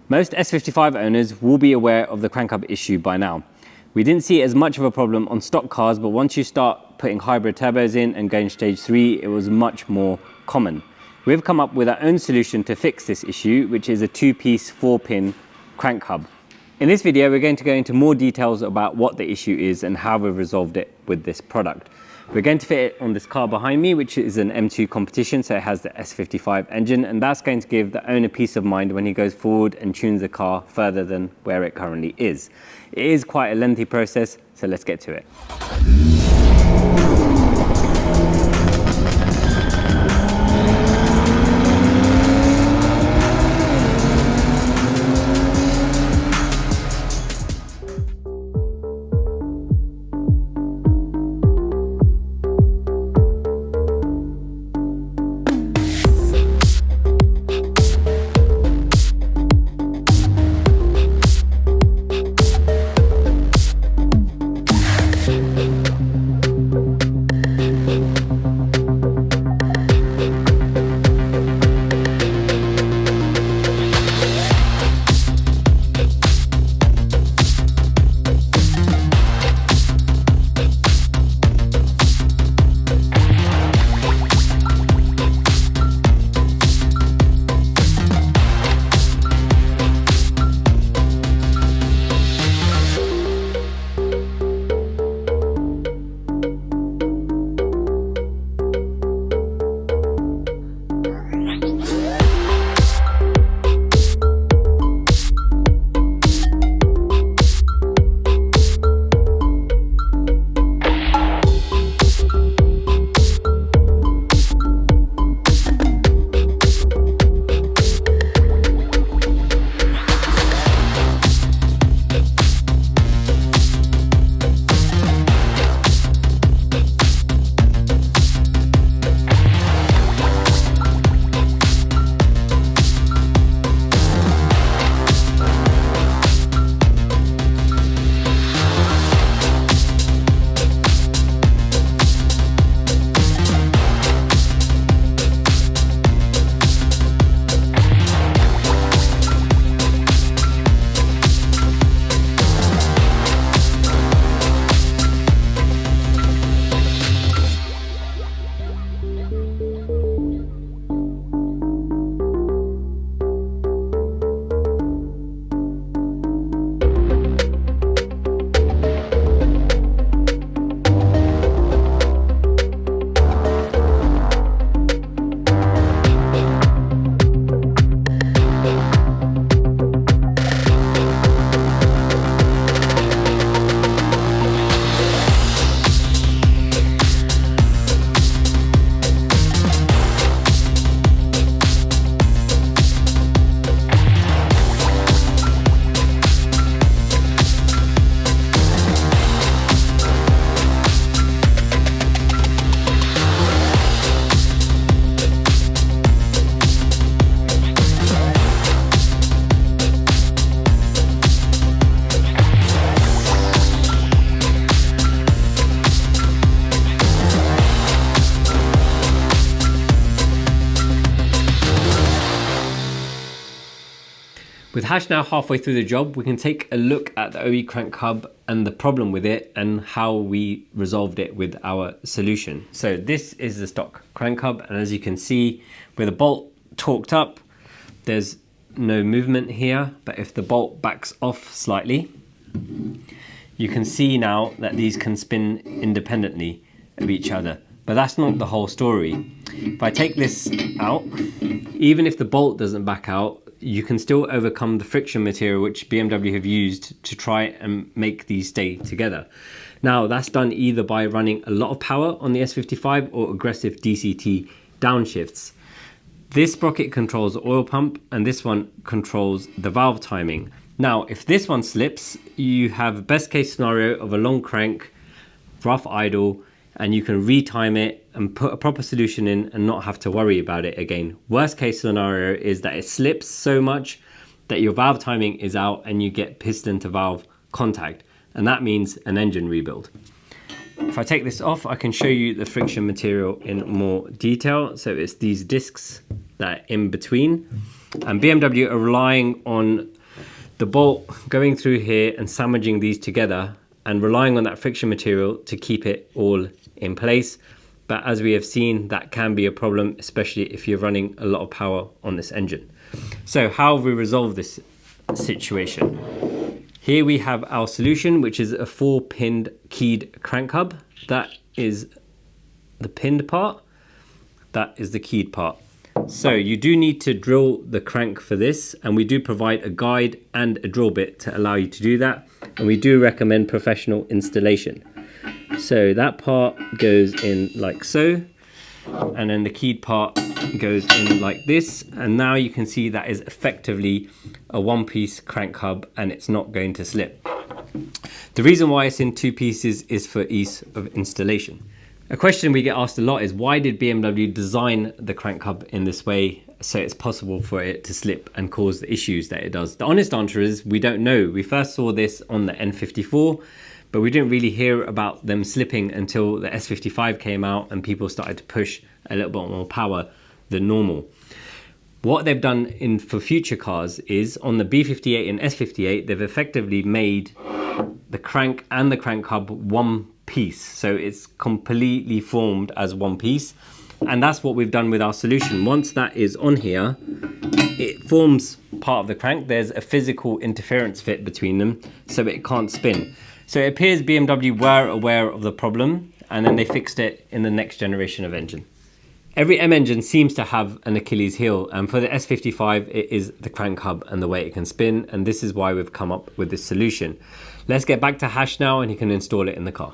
Most S55 owners will be aware of the crank hub issue by now. We didn't see it as much of a problem on stock cars, but once you start putting hybrid turbos in and going stage 3, it was much more common. We've come up with our own solution to fix this issue, which is a 2-piece 4-pin crank hub. In this video, we're going to go into more details about what the issue is and how we've resolved it with this product. We're going to fit it on this car behind me, which is an M2 competition, so it has the S55 engine, and that's going to give the owner peace of mind when he goes forward and tunes the car further than where it currently is. It is quite a lengthy process, so let's get to it. With Hash now halfway through the job, we can take a look at the OE crank hub and the problem with it and how we resolved it with our solution. So this is the stock crank hub, and as you can see, with the bolt torqued up, there's no movement here, but if the bolt backs off slightly, you can see now that these can spin independently of each other. But that's not the whole story. If I take this out, even if the bolt doesn't back out, you can still overcome the friction material which BMW have used to try and make these stay together. Now that's done either by running a lot of power on the S55 or aggressive DCT downshifts. This sprocket controls the oil pump and this one controls the valve timing. Now if this one slips, you have a best case scenario of a long crank, rough idle, and you can retime it and put a proper solution in and not have to worry about it again. Worst case scenario is that it slips so much that your valve timing is out and you get piston to valve contact, and that means an engine rebuild. If I take this off, I can show you the friction material in more detail. So it's these discs that are in between, And BMW are relying on the bolt going through here and sandwiching these together and relying on that friction material to keep it all in place. But as we have seen, that can be a problem, especially if you're running a lot of power on this engine. So how have we resolved this situation? Here we have our solution, which is a 4-pinned keyed crank hub. That is the pinned part. That is the keyed part. So you do need to drill the crank for this, and we do provide a guide and a drill bit to allow you to do that. And we do recommend professional installation. So that part goes in like so, and then the keyed part goes in like this, and now you can see that is effectively a 1-piece crank hub and it's not going to slip. The reason why it's in 2 pieces is for ease of installation. A question we get asked a lot is, why did BMW design the crank hub in this way so it's possible for it to slip and cause the issues that it does? The honest answer is we don't know. We first saw this on the N54, but we didn't really hear about them slipping until the S55 came out and people started to push a little bit more power than normal. What they've done for future cars is on the B58 and S58, they've effectively made the crank and the crank hub 1 piece. So it's completely formed as 1 piece. And that's what we've done with our solution. Once that is on here, it forms part of the crank. There's a physical interference fit between them, so it can't spin. So it appears BMW were aware of the problem, and then they fixed it in the next generation of engine. Every M engine seems to have an Achilles heel, and for the S55 it is the crank hub and the way it can spin, and this is why we've come up with this solution. Let's get back to Hash now and he can install it in the car.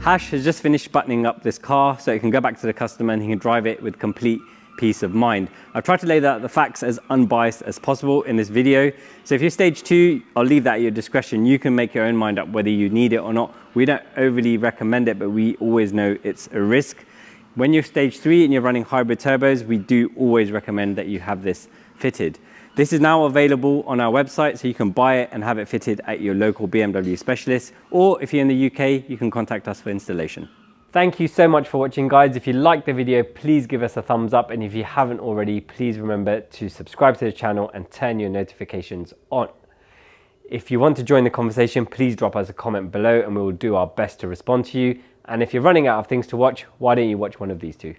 Hash has just finished buttoning up this car so it can go back to the customer and he can drive it with complete peace of mind. I've tried to lay out the facts as unbiased as possible in this video. So if you're stage 2, I'll leave that at your discretion. You can make your own mind up whether you need it or not. We don't overly recommend it, but we always know it's a risk. When you're stage 3 and you're running hybrid turbos, we do always recommend that you have this fitted. This is now available on our website, so you can buy it and have it fitted at your local BMW specialist, or if you're in the UK, you can contact us for installation. Thank you so much for watching, guys. If you liked the video, please give us a thumbs up, and if you haven't already, please remember to subscribe to the channel and turn your notifications on. If you want to join the conversation, please drop us a comment below and we will do our best to respond to you. And if you're running out of things to watch, why don't you watch one of these two?